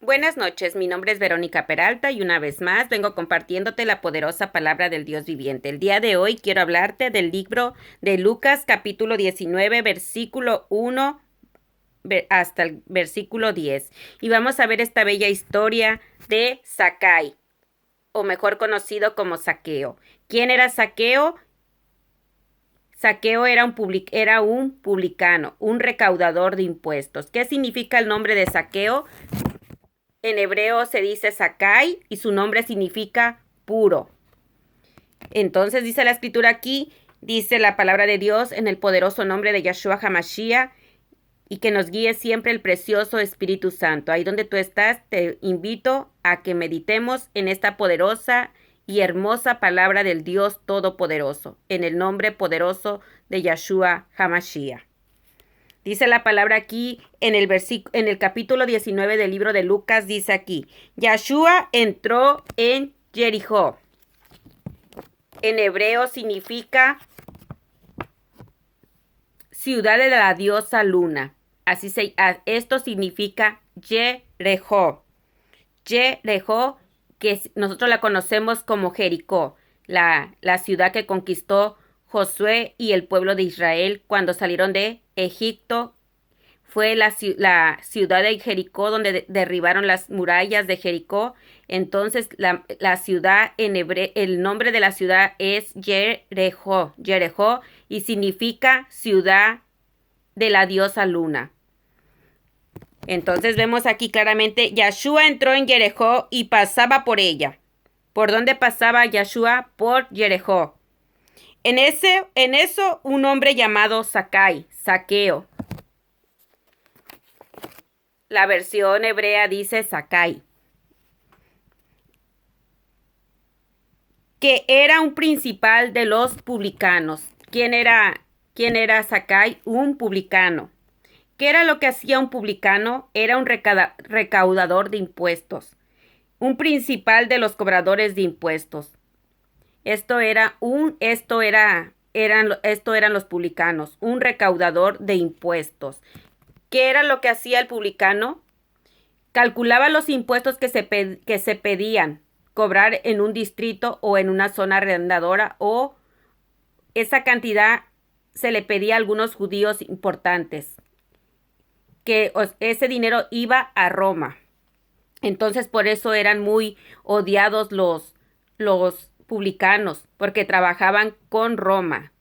Buenas noches, mi nombre es Verónica Peralta y una vez más vengo compartiéndote la poderosa palabra del Dios viviente. El día de hoy quiero hablarte del libro de Lucas capítulo 19, versículo 1 hasta el versículo 10. Y vamos a ver esta bella historia de Zacay, o mejor conocido como Zaqueo. ¿Quién era Zaqueo? Zaqueo era un publicano, un recaudador de impuestos. ¿Qué significa el nombre de Zaqueo? En hebreo se dice Zacay y su nombre significa puro. Entonces dice la escritura aquí, dice la palabra de Dios en el poderoso nombre de Yeshua HaMashiach, y que nos guíe siempre el precioso Espíritu Santo. Ahí donde tú estás, te invito a que meditemos en esta poderosa y hermosa palabra del Dios Todopoderoso, en el nombre poderoso de Yeshua HaMashiach. Dice la palabra aquí en el capítulo 19 del libro de Lucas, dice aquí, Yeshua entró en Jericó. En hebreo significa ciudad de la diosa luna. Esto significa Jericó. Jericó, que nosotros la conocemos como Jericó, la ciudad que conquistó Josué y el pueblo de Israel cuando salieron de Egipto. Fue la ciudad de Jericó donde derribaron las murallas de Jericó. Entonces la ciudad en hebreo, el nombre de la ciudad es Jericó, y significa ciudad de la diosa luna. Entonces vemos aquí claramente, Yeshua entró en Jericó y pasaba por ella. ¿Por dónde pasaba Yeshua? Por Jericó. En eso un hombre llamado Zaqueo. La versión hebrea dice Zacay, que era un principal de los publicanos. ¿Quién era Zacay? Un publicano. ¿Qué era lo que hacía un publicano? Era un recaudador de impuestos, un principal de los cobradores de impuestos. Esto eran los publicanos, un recaudador de impuestos. ¿Qué era lo que hacía el publicano? Calculaba los impuestos que se pedían cobrar en un distrito o en una zona arrendadora, o esa cantidad se le pedía a algunos judíos importantes, que ese dinero iba a Roma. Entonces por eso eran muy odiados los publicanos, porque trabajaban con Roma.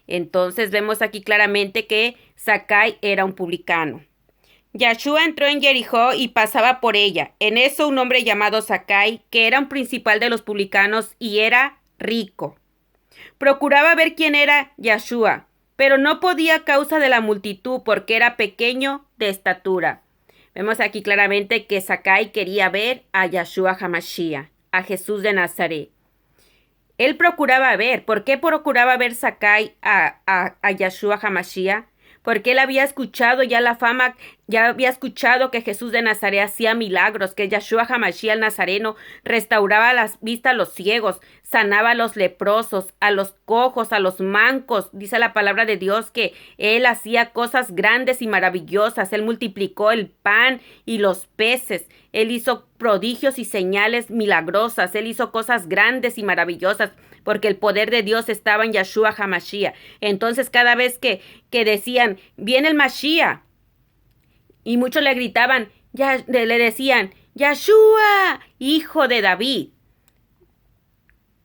Entonces vemos aquí claramente que Zacay era un publicano. Yeshua entró en Jericó y pasaba por ella. En eso un hombre llamado Zacay, que era un principal de los publicanos y era rico, procuraba ver quién era Yeshua, pero no podía a causa de la multitud, porque era pequeño de estatura. Vemos aquí claramente que Zacay quería ver a Yeshua HaMashiach, a Jesús de Nazaret. Él procuraba ver. ¿Por qué procuraba ver Zacay a Yeshua HaMashiach? Porque él había escuchado ya la fama, ya había escuchado que Jesús de Nazaret hacía milagros, que Yeshua HaMashiach el Nazareno restauraba la vista a los ciegos, sanaba a los leprosos, a los cojos, a los mancos. Dice la palabra de Dios que él hacía cosas grandes y maravillosas. Él multiplicó el pan y los peces. Él hizo prodigios y señales milagrosas. Él hizo cosas grandes y maravillosas, porque el poder de Dios estaba en Yeshua HaMashiach. Entonces cada vez que decían, viene el Mashiach, y muchos le gritaban, le decían, Yeshua, hijo de David.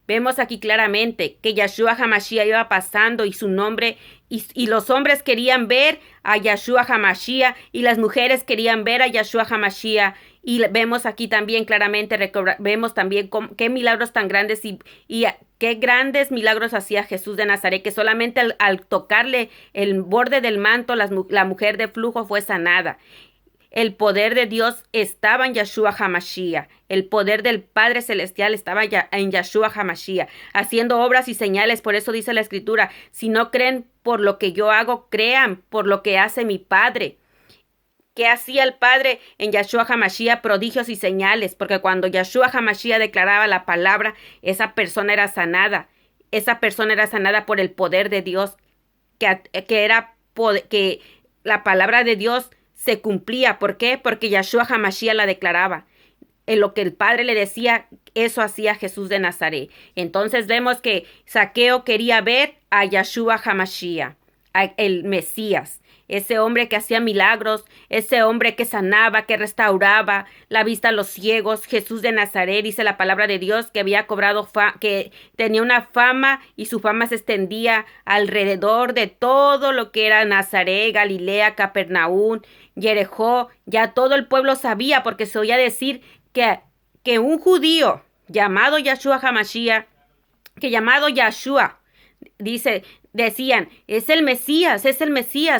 Vemos aquí claramente que Yeshua HaMashiach iba pasando y su nombre, y los hombres querían ver a Yeshua HaMashiach y las mujeres querían ver a Yeshua HaMashiach. Y vemos aquí también claramente, vemos también qué milagros tan grandes y qué grandes milagros hacía Jesús de Nazaret, que solamente al tocarle el borde del manto, la mujer de flujo fue sanada. El poder de Dios estaba en Yeshua HaMashiach. El poder del Padre Celestial estaba en Yeshua HaMashiach, haciendo obras y señales. Por eso dice la Escritura, si no creen por lo que yo hago, crean por lo que hace mi Padre. ¿Qué hacía el Padre en Yeshua HaMashiach? Prodigios y señales, porque cuando Yeshua HaMashiach declaraba la palabra, esa persona era sanada. Esa persona era sanada por el poder de Dios, que la palabra de Dios se cumplía. ¿Por qué? Porque Yahshua HaMashiach la declaraba. En lo que el Padre le decía, eso hacía Jesús de Nazaret. Entonces vemos que Zaqueo quería ver a Yahshua HaMashiach, el Mesías. Ese hombre que hacía milagros, ese hombre que sanaba, que restauraba la vista a los ciegos. Jesús de Nazaret, dice la palabra de Dios, que había cobrado que tenía una fama y su fama se extendía alrededor de todo lo que era Nazaret, Galilea, Capernaum, Jericó. Ya todo el pueblo sabía, porque se oía decir que un judío llamado Yahshua HaMashiach, que llamado Yahshua, decían, es el Mesías,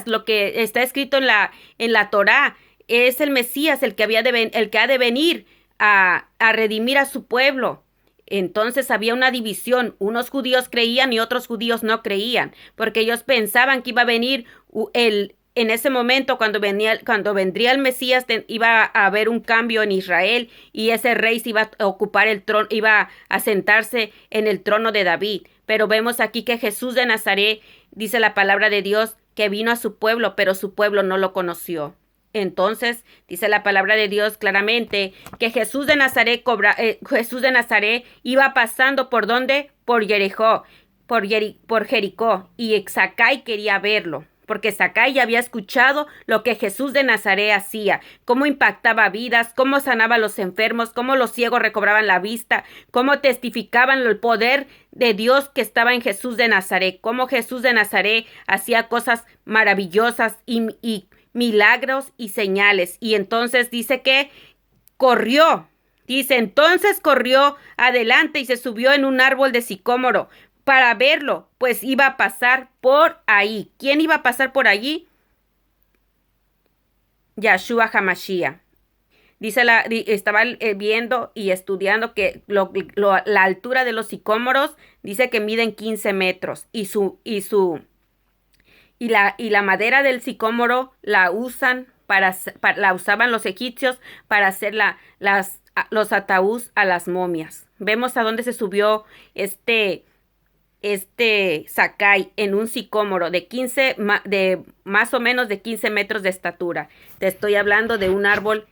lo que está escrito en la Torá, es el Mesías el que ha de venir a redimir a su pueblo. Entonces había una división, unos judíos creían y otros judíos no creían, porque ellos pensaban que iba a venir en ese momento, cuando vendría el Mesías, iba a haber un cambio en Israel y ese rey se iba a ocupar el trono, iba a sentarse en el trono de David. Pero vemos aquí que Jesús de Nazaret, dice la palabra de Dios, que vino a su pueblo, pero su pueblo no lo conoció. Entonces, dice la palabra de Dios claramente que Jesús de Nazaret iba pasando ¿por dónde? Por Jericó, por Jericó, y Zakai quería verlo, porque Zakai ya había escuchado lo que Jesús de Nazaret hacía, cómo impactaba vidas, cómo sanaba a los enfermos, cómo los ciegos recobraban la vista, cómo testificaban el poder de Dios que estaba en Jesús de Nazaret, cómo Jesús de Nazaret hacía cosas maravillosas y milagros y señales. Y entonces dice que corrió. Dice, entonces corrió adelante y se subió en un árbol de sicómoro para verlo, pues iba a pasar por ahí. ¿Quién iba a pasar por allí? Yahshua HaMashiach. Estaba viendo y estudiando que la altura de los sicómoros dice que miden 15 metros y la madera del sicómoro la usaban los egipcios para hacer los ataúdes a las momias. Vemos a dónde se subió este Zakai en un sicómoro de más o menos de 15 metros de estatura. Te estoy hablando de un árbol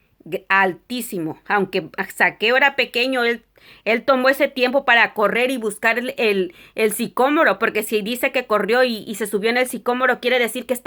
altísimo. Aunque Zaqueo era pequeño, él tomó ese tiempo para correr y buscar el sicómoro, porque si dice que corrió y se subió en el sicómoro, quiere decir que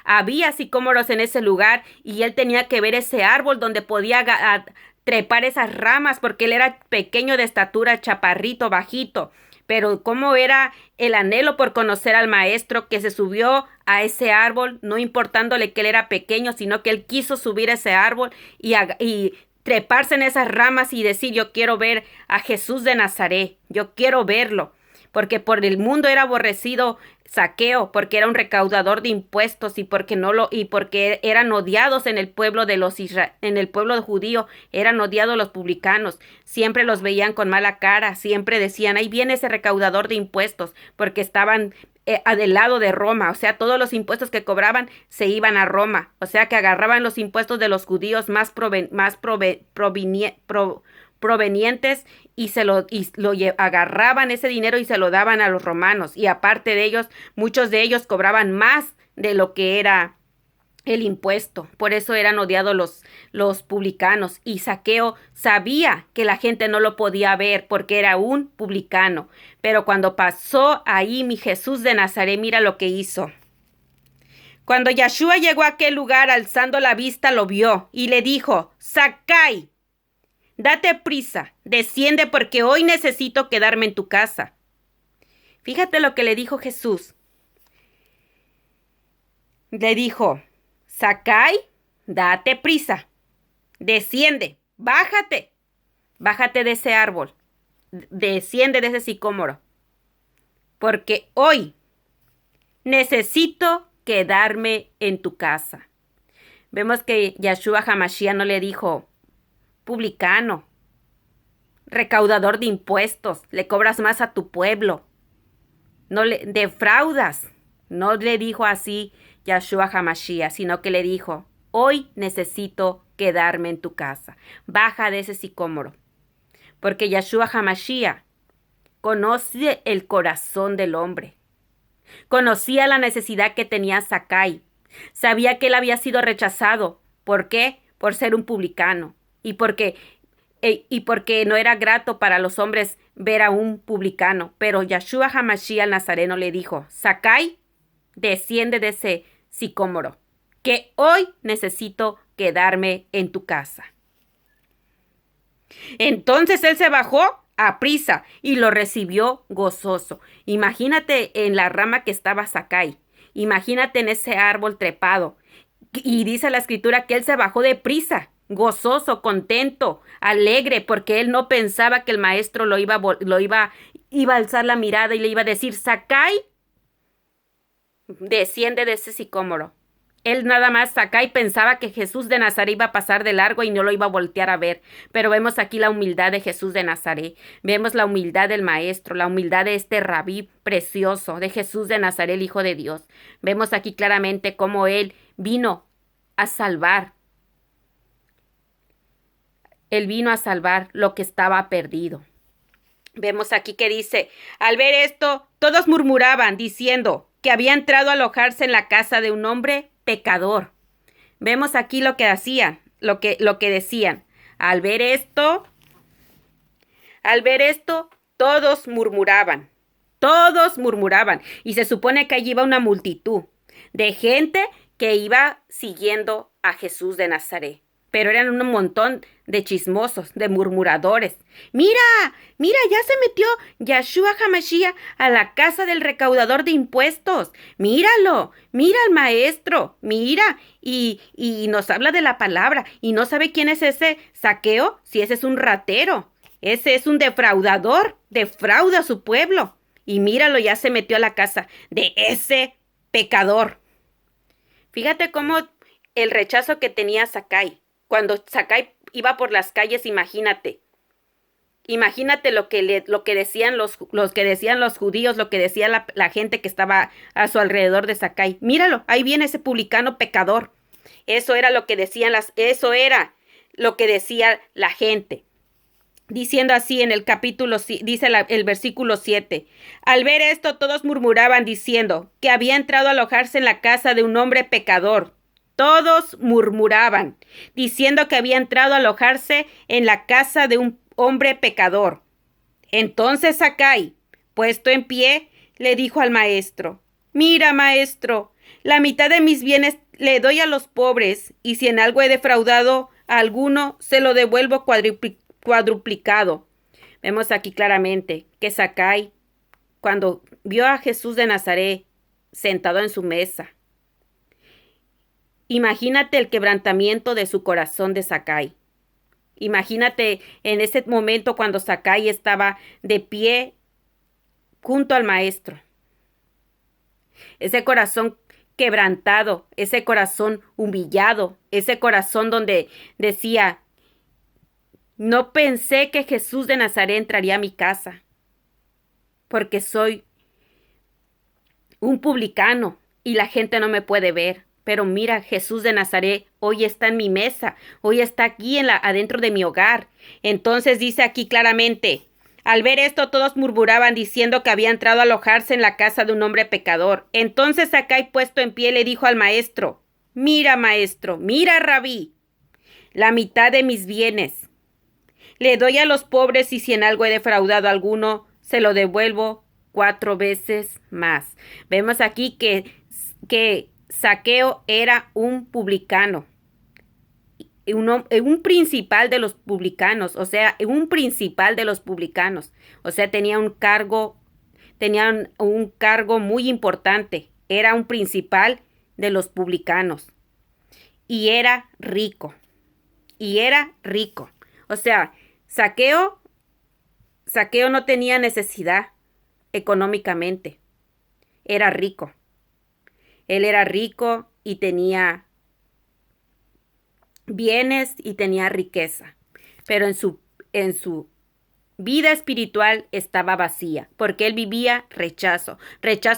había sicómoros en ese lugar y él tenía que ver ese árbol donde podía trepar esas ramas, porque él era pequeño de estatura, chaparrito, bajito. Pero cómo era el anhelo por conocer al maestro, que se subió a ese árbol, no importándole que él era pequeño, sino que él quiso subir a ese árbol y treparse en esas ramas y decir, yo quiero ver a Jesús de Nazaret, yo quiero verlo, porque por el mundo era aborrecido Zaqueo, porque era un recaudador de impuestos y porque eran odiados en el pueblo en el pueblo judío, eran odiados los publicanos, siempre los veían con mala cara, siempre decían, ahí viene ese recaudador de impuestos, porque estaban del lado de Roma, o sea, todos los impuestos que cobraban se iban a Roma, o sea, que agarraban los impuestos de los judíos más provenientes y agarraban ese dinero y se lo daban a los romanos, y aparte de ellos, muchos de ellos cobraban más de lo que era el impuesto. Por eso eran odiados los publicanos, y Zaqueo sabía que la gente no lo podía ver porque era un publicano. Pero cuando pasó ahí mi Jesús de Nazaret, mira lo que hizo. Cuando Yahshua llegó a aquel lugar, alzando la vista, lo vio y le dijo, Zakai, date prisa, desciende porque hoy necesito quedarme en tu casa. Fíjate lo que le dijo Jesús. Le dijo, Zakai, date prisa, desciende, bájate de ese árbol, desciende de ese sicómoro, porque hoy necesito quedarme en tu casa. Vemos que Yahshua HaMashiach no le dijo, publicano, recaudador de impuestos, le cobras más a tu pueblo, no le defraudas. No le dijo así Yahshua HaMashiach, sino que le dijo, hoy necesito quedarme en tu casa. Baja de ese sicómoro. Porque Yahshua HaMashiach conoce el corazón del hombre. Conocía la necesidad que tenía Zakai. Sabía que él había sido rechazado ¿Por qué? Por ser un publicano y porque no era grato para los hombres ver a un publicano. Pero Yahshua HaMashiach el Nazareno le dijo: Zacai, desciende de ese sicómoro, que hoy necesito quedarme en tu casa. Entonces él se bajó a prisa y lo recibió gozoso. Imagínate en la rama que estaba Zacai. Imagínate en ese árbol trepado. Y dice la escritura que él se bajó de prisa, gozoso, contento, alegre, porque él no pensaba que el maestro iba a alzar la mirada y le iba a decir: Zacai, desciende de ese sicómoro. Él nada más Zacai pensaba que Jesús de Nazaret iba a pasar de largo y no lo iba a voltear a ver. Pero vemos aquí la humildad de Jesús de Nazaret. Vemos la humildad del maestro, la humildad de este rabí precioso, de Jesús de Nazaret, el Hijo de Dios. Vemos aquí claramente cómo él vino a salvar. Él vino a salvar lo que estaba perdido. Vemos aquí que dice: al ver esto, todos murmuraban, diciendo que había entrado a alojarse en la casa de un hombre pecador. Vemos aquí lo que hacían, lo que decían. Al ver esto, todos murmuraban. Todos murmuraban. Y se supone que allí iba una multitud de gente que iba siguiendo a Jesús de Nazaret. Pero eran un montón de chismosos, de murmuradores. Mira, ya se metió Yahshua HaMashiach a la casa del recaudador de impuestos. Míralo, mira al maestro, mira. Y nos habla de la palabra. Y no sabe quién es ese Zaqueo, si ese es un ratero. Ese es un defraudador, defrauda a su pueblo. Y míralo, ya se metió a la casa de ese pecador. Fíjate cómo el rechazo que tenía Zacai. Cuando Zacai iba por las calles, imagínate lo que decían los judíos, lo que decía la gente que estaba a su alrededor de Zacai. Míralo, ahí viene ese publicano pecador. Eso era lo que decía la gente. Diciendo así en el capítulo, dice el versículo 7. Al ver esto, todos murmuraban diciendo que había entrado a alojarse en la casa de un hombre pecador. Todos murmuraban, diciendo que había entrado a alojarse en la casa de un hombre pecador. Entonces Zacai, puesto en pie, le dijo al maestro: Mira, maestro, la mitad de mis bienes le doy a los pobres, y si en algo he defraudado a alguno, se lo devuelvo cuadruplicado. Vemos aquí claramente que Zacai, cuando vio a Jesús de Nazaret sentado en su mesa, imagínate el quebrantamiento de su corazón de Zacai. Imagínate en ese momento cuando Zacai estaba de pie junto al maestro. Ese corazón quebrantado, ese corazón humillado, ese corazón donde decía: no pensé que Jesús de Nazaret entraría a mi casa, porque soy un publicano y la gente no me puede ver. Pero mira, Jesús de Nazaret hoy está en mi mesa, hoy está aquí adentro de mi hogar. Entonces dice aquí claramente: al ver esto, todos murmuraban diciendo que había entrado a alojarse en la casa de un hombre pecador. Entonces Zacai, puesto en pie, le dijo al maestro: Mira, maestro, mira, rabí, la mitad de mis bienes le doy a los pobres, y si en algo he defraudado a alguno, se lo devuelvo 4 veces más. Vemos aquí que Zaqueo era un publicano, un principal de los publicanos, o sea, tenía un cargo muy importante, era un principal de los publicanos y era rico, o sea, Zaqueo no tenía necesidad económicamente, era rico. Él era rico y tenía bienes y tenía riqueza, pero en su vida espiritual estaba vacía, porque él vivía rechazo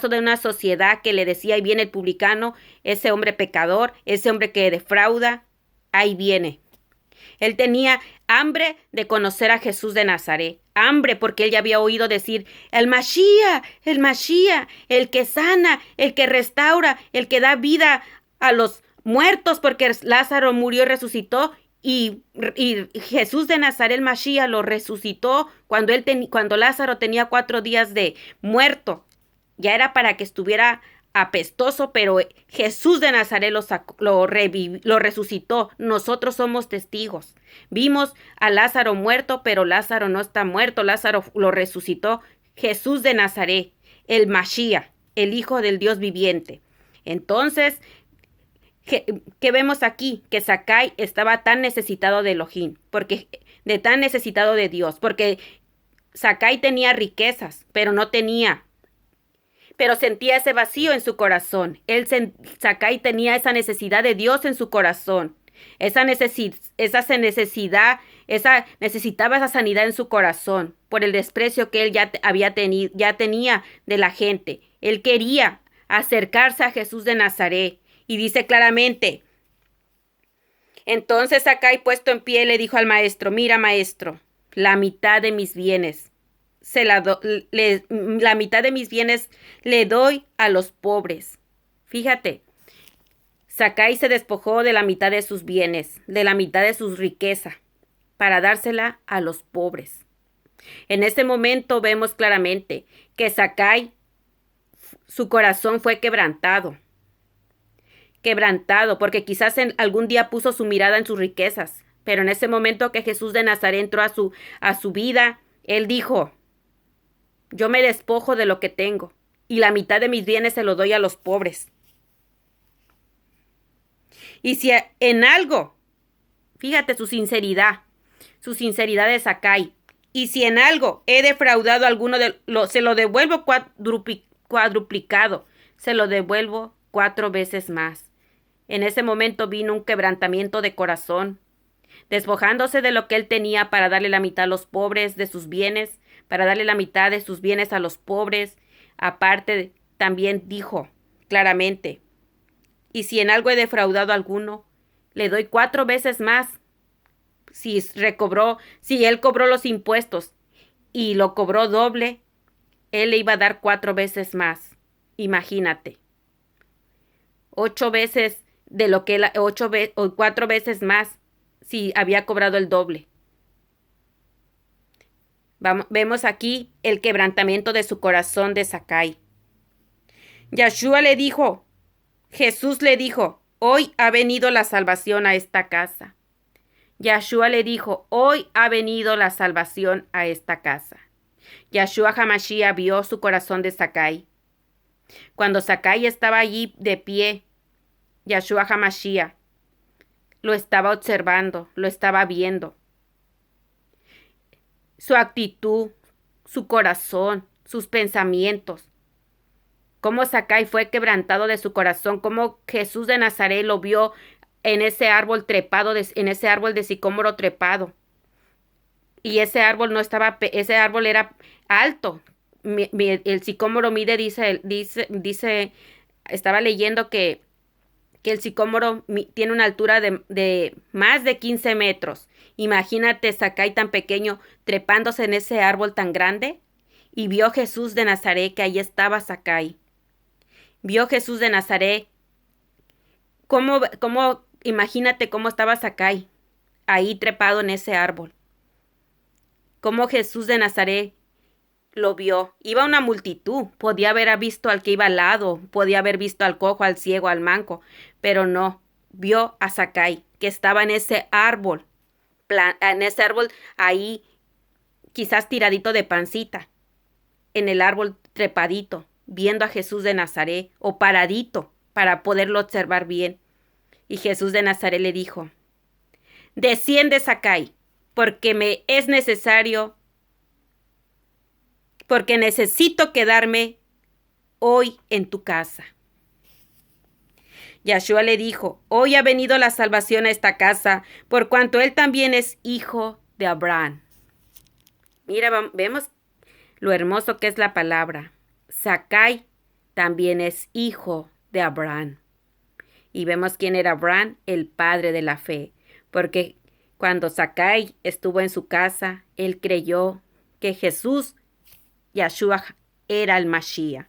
de una sociedad que le decía: ahí viene el publicano, ese hombre pecador, ese hombre que defrauda, ahí viene. Él tenía hambre de conocer a Jesús de Nazaret, hambre porque él ya había oído decir: el Mashiach, el que sana, el que restaura, el que da vida muertos porque Lázaro murió y resucitó. Y Jesús de Nazaret, el Mashiach, lo resucitó cuando Lázaro tenía 4 días de muerto. Ya era para que estuviera apestoso, pero Jesús de Nazaret lo resucitó. Nosotros somos testigos. Vimos a Lázaro muerto, pero Lázaro no está muerto. Lázaro lo resucitó. Jesús de Nazaret, el Mashiach, el Hijo del Dios viviente. Entonces, ¿qué vemos aquí? Que Zakai estaba tan necesitado de Elohim, tan necesitado de Dios, porque Zakai tenía riquezas, pero sentía ese vacío en su corazón. Zakai tenía esa necesidad de Dios en su corazón. Necesitaba esa sanidad en su corazón por el desprecio que él ya tenía de la gente. Él quería acercarse a Jesús de Nazaret. Y dice claramente, entonces Zakai, puesto en pie, le dijo al maestro: mira, maestro, la mitad de mis bienes la mitad de mis bienes le doy a los pobres. Fíjate, Zakai se despojó de la mitad de sus bienes, de la mitad de su riqueza, para dársela a los pobres. En ese momento vemos claramente que Zakai, su corazón fue quebrantado, porque quizás algún día puso su mirada en sus riquezas, pero en ese momento que Jesús de Nazaret entró a su vida, él dijo: yo me despojo de lo que tengo y la mitad de mis bienes se lo doy a los pobres. Y si en algo, fíjate su sinceridad de Zakai, y si en algo he defraudado a alguno, se lo devuelvo cuadruplicado, se lo devuelvo 4 veces más. En ese momento vino un quebrantamiento de corazón, despojándose de lo que él tenía para darle la mitad a los pobres de sus bienes, para darle la mitad de sus bienes a los pobres. Aparte, también dijo claramente: y si en algo he defraudado a alguno, le doy 4 veces más. Si él cobró los impuestos y lo cobró doble, él le iba a dar 4 veces más. Imagínate. 8 veces de lo que él, 4 veces más si había cobrado el doble. Vemos aquí el quebrantamiento de su corazón de Zakai. Jesús le dijo: hoy ha venido la salvación a esta casa. Yahshua le dijo: hoy ha venido la salvación a esta casa. Yahshua HaMashiach vio su corazón de Zakai. Cuando Zakai estaba allí de pie, Yahshua HaMashiach lo estaba observando, lo estaba viendo. Su actitud, su corazón, sus pensamientos. Cómo Zakai fue quebrantado de su corazón, cómo Jesús de Nazaret lo vio en ese árbol trepado, en ese árbol de sicómoro trepado. Y ese árbol era alto. El sicómoro mide, estaba leyendo que el sicómoro tiene una altura de más de 15 metros. Imagínate Zakai tan pequeño trepándose en ese árbol tan grande. Y vio Jesús de Nazaret, que ahí estaba Zakai. Vio Jesús de Nazaret. Imagínate cómo estaba Zakai ahí trepado en ese árbol. Cómo Jesús de Nazaret lo vio. Iba una multitud. Podía haber visto al que iba al lado. Podía haber visto al cojo, al ciego, al manco. Pero no. Vio a Zakai, que estaba en ese árbol. Ahí, quizás tiradito de pancita. En el árbol trepadito. Viendo a Jesús de Nazaret. O paradito, para poderlo observar bien. Y Jesús de Nazaret le dijo: desciende, Zakai, porque necesito quedarme hoy en tu casa. Yahshua le dijo: hoy ha venido la salvación a esta casa, por cuanto él también es hijo de Abraham. Mira, vemos lo hermoso que es la palabra. Zakai también es hijo de Abraham. Y vemos quién era Abraham, el padre de la fe. Porque cuando Zakai estuvo en su casa, él creyó que Jesús, Yahshua, era el Mashiach.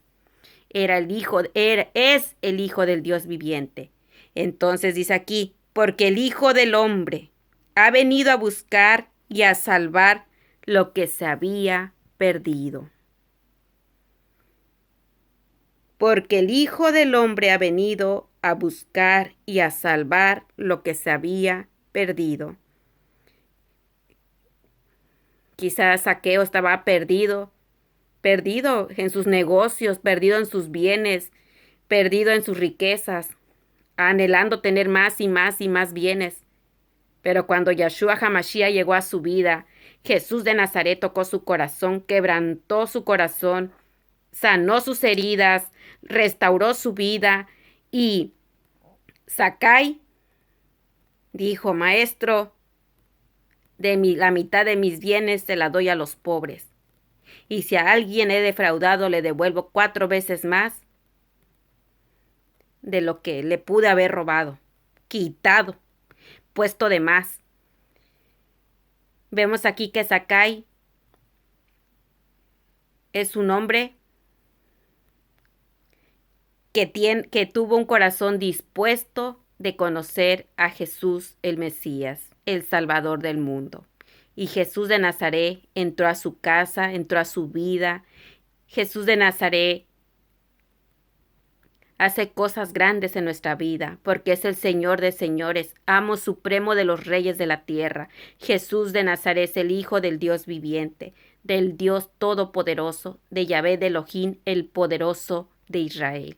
Es el Hijo del Dios viviente. Entonces dice aquí, porque el Hijo del Hombre ha venido a buscar y a salvar lo que se había perdido. Porque el Hijo del Hombre ha venido a buscar y a salvar lo que se había perdido. Quizás Zaqueo estaba perdido en sus negocios, perdido en sus bienes, perdido en sus riquezas, anhelando tener más y más y más bienes. Pero cuando Yeshua HaMashiach llegó a su vida, Jesús de Nazaret tocó su corazón, quebrantó su corazón, sanó sus heridas, restauró su vida y Zakai dijo, Maestro, la mitad de mis bienes se la doy a los pobres. Y si a alguien he defraudado, le devuelvo 4 veces más de lo que le pude haber robado, quitado, puesto de más. Vemos aquí que Zakai es un hombre que tuvo un corazón dispuesto de conocer a Jesús el Mesías, el Salvador del mundo. Y Jesús de Nazaret entró a su casa, entró a su vida. Jesús de Nazaret hace cosas grandes en nuestra vida, porque es el Señor de señores, amo supremo de los reyes de la tierra. Jesús de Nazaret es el Hijo del Dios viviente, del Dios todopoderoso, de Yahvé de Elohim, el poderoso de Israel.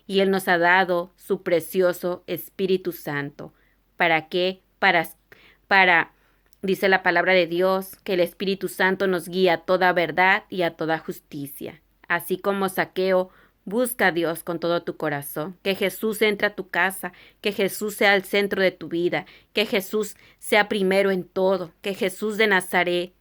Y Él nos ha dado su precioso Espíritu Santo. ¿Para qué? Para, dice la palabra de Dios, que el Espíritu Santo nos guía a toda verdad y a toda justicia. Así como Zaqueo, busca a Dios con todo tu corazón, que Jesús entre a tu casa, que Jesús sea el centro de tu vida, que Jesús sea primero en todo, que Jesús de Nazaret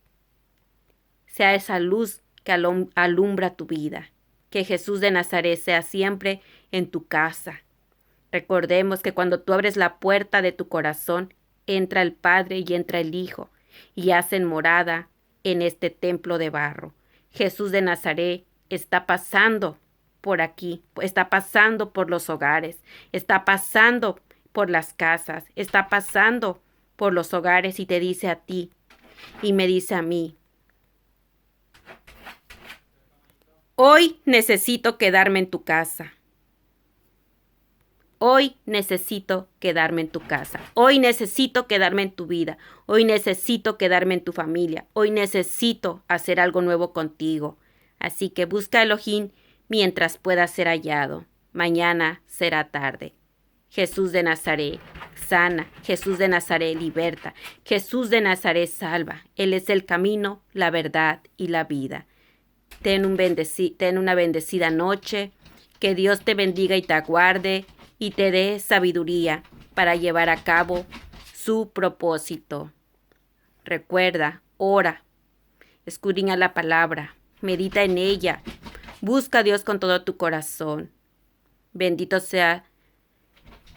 sea esa luz que alumbra tu vida, que Jesús de Nazaret sea siempre en tu casa. Recordemos que cuando tú abres la puerta de tu corazón, entra el Padre y entra el Hijo, y hacen morada en este templo de barro. Jesús de Nazaret está pasando por aquí, está pasando por los hogares, está pasando por las casas, está pasando por los hogares y te dice a ti y me dice a mí, hoy necesito quedarme en tu casa. Hoy necesito quedarme en tu casa. Hoy necesito quedarme en tu vida. Hoy necesito quedarme en tu familia. Hoy necesito hacer algo nuevo contigo. Así que busca a Elohim mientras pueda ser hallado. Mañana será tarde. Jesús de Nazaret sana. Jesús de Nazaret liberta. Jesús de Nazaret salva. Él es el camino, la verdad y la vida. Ten una bendecida noche. Que Dios te bendiga y te guarde y te dé sabiduría para llevar a cabo su propósito. Recuerda, ora, escudriña la palabra, medita en ella, busca a Dios con todo tu corazón. Bendito sea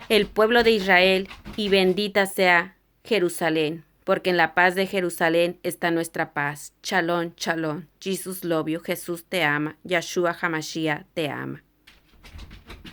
el pueblo de Israel y bendita sea Jerusalén, porque en la paz de Jerusalén está nuestra paz. Shalom, shalom. Jesus love you. Jesús te ama. Yeshua HaMashiach te ama.